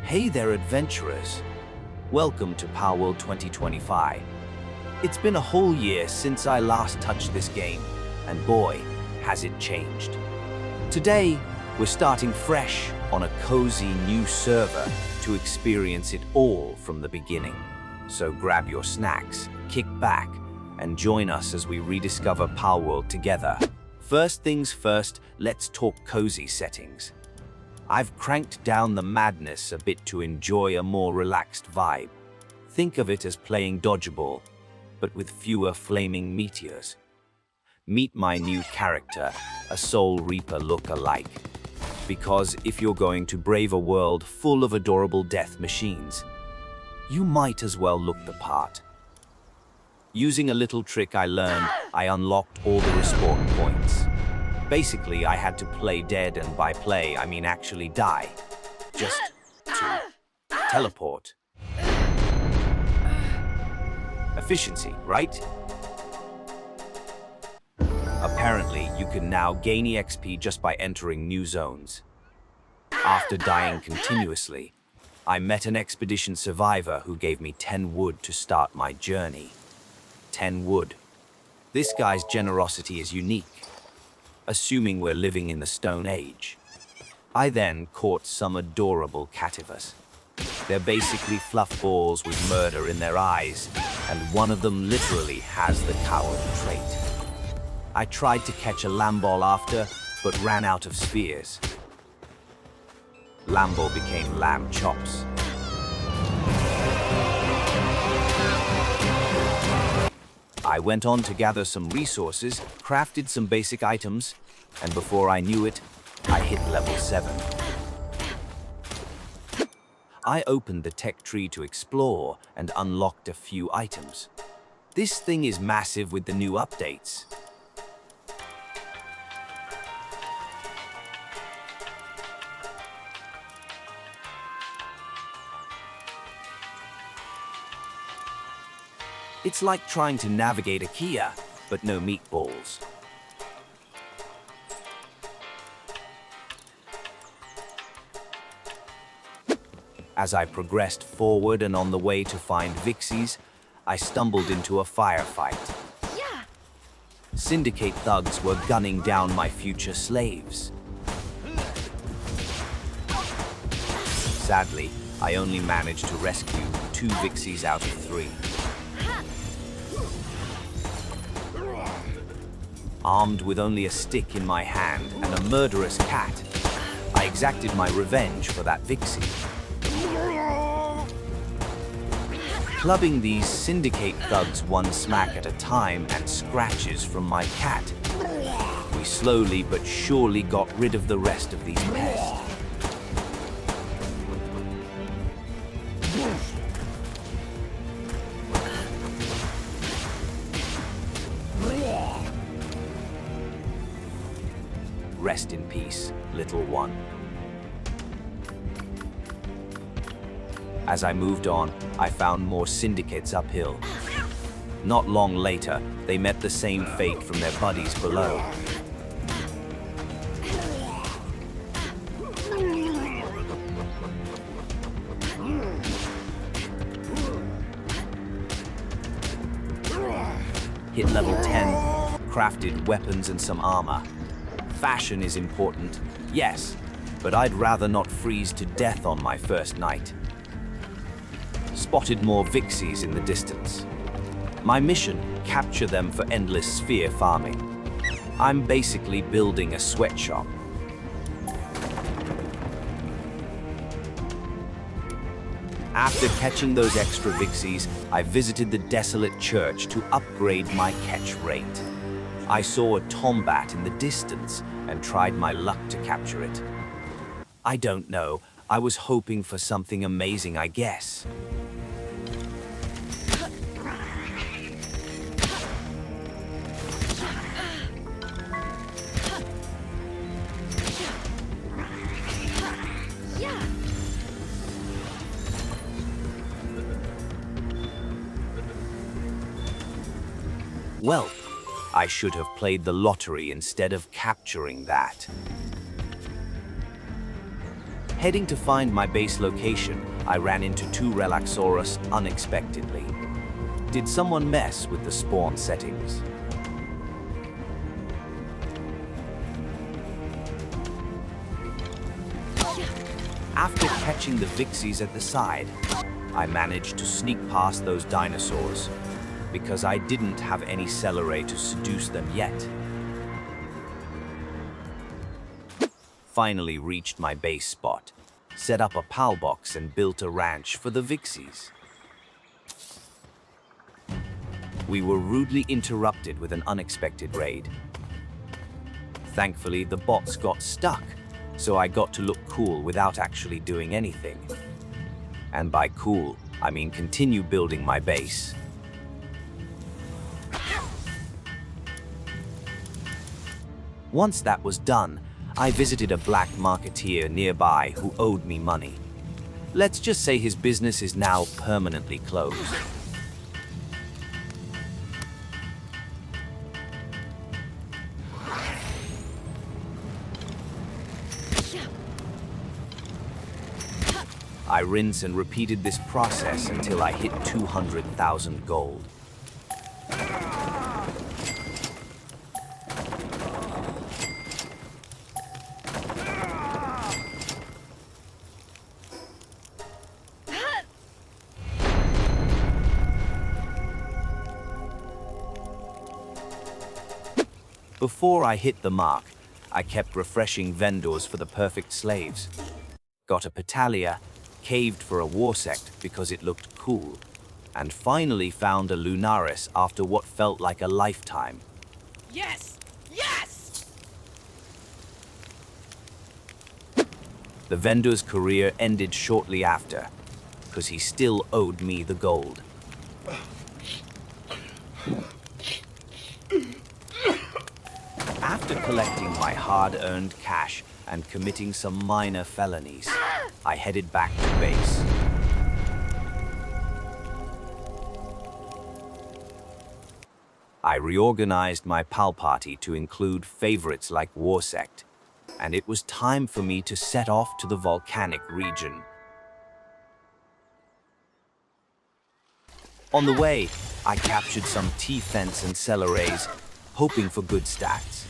Hey there, adventurers. Welcome to Palworld 2025. It's been a whole year since I last touched this game, and boy, has it changed. Today, we're starting fresh on a cozy new server to experience it all from the beginning. So grab your snacks, kick back, and join us as we rediscover Palworld together. First things first, let's talk cozy settings. I've cranked down the madness a bit to enjoy a more relaxed vibe. Think of it as playing dodgeball, but with fewer flaming meteors. Meet my new character, a Soul Reaper look-alike. Because if you're going to brave a world full of adorable death machines, you might as well look the part. Using a little trick I learned, I unlocked all the respawn points. Basically, I had to play dead, and by play, I mean actually die. Just to teleport. Efficiency, right? Apparently, you can now gain EXP just by entering new zones. After dying continuously, I met an expedition survivor who gave me 10 wood to start my journey. 10 wood. This guy's generosity is unique. Assuming we're living in the Stone Age. I then caught some adorable cativas. They're basically fluff balls with murder in their eyes, and one of them literally has the coward trait. I tried to catch a lamball after, but ran out of spheres. Lamball became lamb chops. I went on to gather some resources, crafted some basic items, and before I knew it, I hit level 7. I opened the tech tree to explore and unlocked a few items. This thing is massive with the new updates. It's like trying to navigate IKEA, but no meatballs. As I progressed forward and on the way to find Vixies, I stumbled into a firefight. Syndicate thugs were gunning down my future slaves. Sadly, I only managed to rescue 2 Vixies out of 3. Armed with only a stick in my hand and a murderous cat, I exacted my revenge for that Vixie. Clubbing these Syndicate thugs one smack at a time and scratches from my cat, we slowly but surely got rid of the rest of these pests. Rest in peace, little one. As I moved on, I found more syndicates uphill. Not long later, they met the same fate from their buddies below. Hit level 10, crafted weapons and some armor. Fashion is important, yes, but I'd rather not freeze to death on my first night. Spotted more Vixies in the distance. My mission, capture them for endless sphere farming. I'm basically building a sweatshop. After catching those extra Vixies, I visited the desolate church to upgrade my catch rate. I saw a tombat in the distance and tried my luck to capture it. I don't know, I was hoping for something amazing, I guess. Well, I should have played the lottery instead of capturing that. Heading to find my base location, I ran into two Relaxaurus unexpectedly. Did someone mess with the spawn settings? After catching the Vixies at the side, I managed to sneak past those dinosaurs because I didn't have any Celeray to seduce them yet. Finally reached my base spot, set up a PAL box and built a ranch for the Vixies. We were rudely interrupted with an unexpected raid. Thankfully, the bots got stuck, so I got to look cool without actually doing anything. And by cool, I mean continue building my base. Once that was done, I visited a black marketeer nearby who owed me money. Let's just say his business is now permanently closed. I rinse and repeated this process until I hit 200,000 gold. Before I hit the mark, I kept refreshing vendors for the perfect slaves. Got a Petalia, caved for a war sect because it looked cool, and finally found a Lunaris after what felt like a lifetime. Yes! Yes! The vendor's career ended shortly after, because he still owed me the gold. After collecting my hard-earned cash and committing some minor felonies, I headed back to base. I reorganized my PAL party to include favorites like Warsect, and it was time for me to set off to the Volcanic region. On the way, I captured some T-Fence and Celerays, hoping for good stats.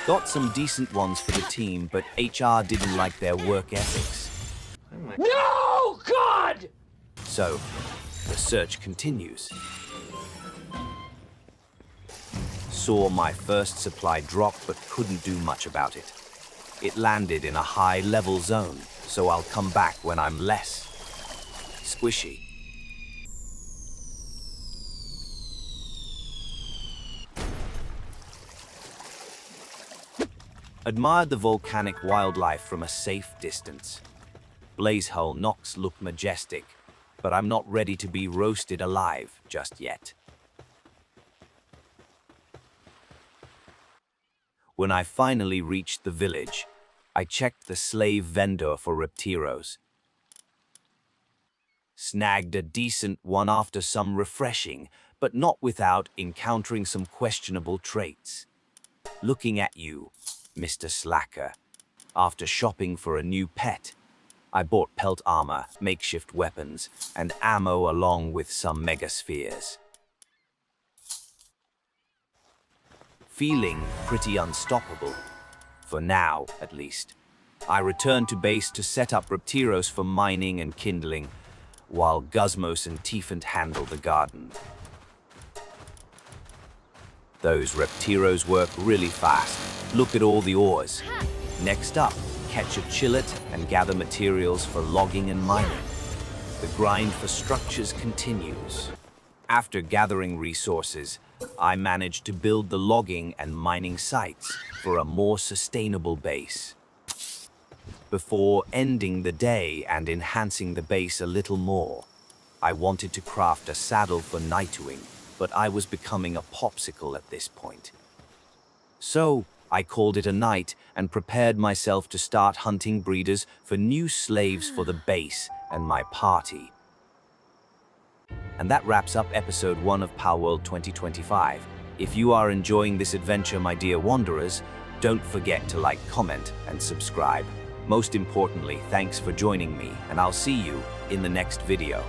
Got some decent ones for the team, but HR didn't like their work ethics. No, God! So, the search continues. Saw my first supply drop, but couldn't do much about it. It landed in a high-level zone, so I'll come back when I'm less squishy. Admired the volcanic wildlife from a safe distance. Blazehull knocks look majestic, but I'm not ready to be roasted alive just yet. When I finally reached the village, I checked the slave vendor for Reptiros. Snagged a decent one after some refreshing, but not without encountering some questionable traits. Looking at you, Mr. Slacker. After shopping for a new pet, I bought pelt armor, makeshift weapons, and ammo along with some megaspheres. Feeling pretty unstoppable, for now at least, I returned to base to set up Reptiros for mining and kindling, while Guzmos and Tiefant handle the garden. Those Reptiros work really fast. Look at all the ores. Next up, catch a chillet and gather materials for logging and mining. The grind for structures continues. After gathering resources, I managed to build the logging and mining sites for a more sustainable base. Before ending the day and enhancing the base a little more, I wanted to craft a saddle for Nightwing, but I was becoming a popsicle at this point. So, I called it a night and prepared myself to start hunting breeders for new slaves for the base and my party. And that wraps up episode 1 of Palworld 2025. If you are enjoying this adventure, my dear wanderers, Don't forget to like, comment, and subscribe. Most importantly, thanks for joining me, and I'll see you in the next video.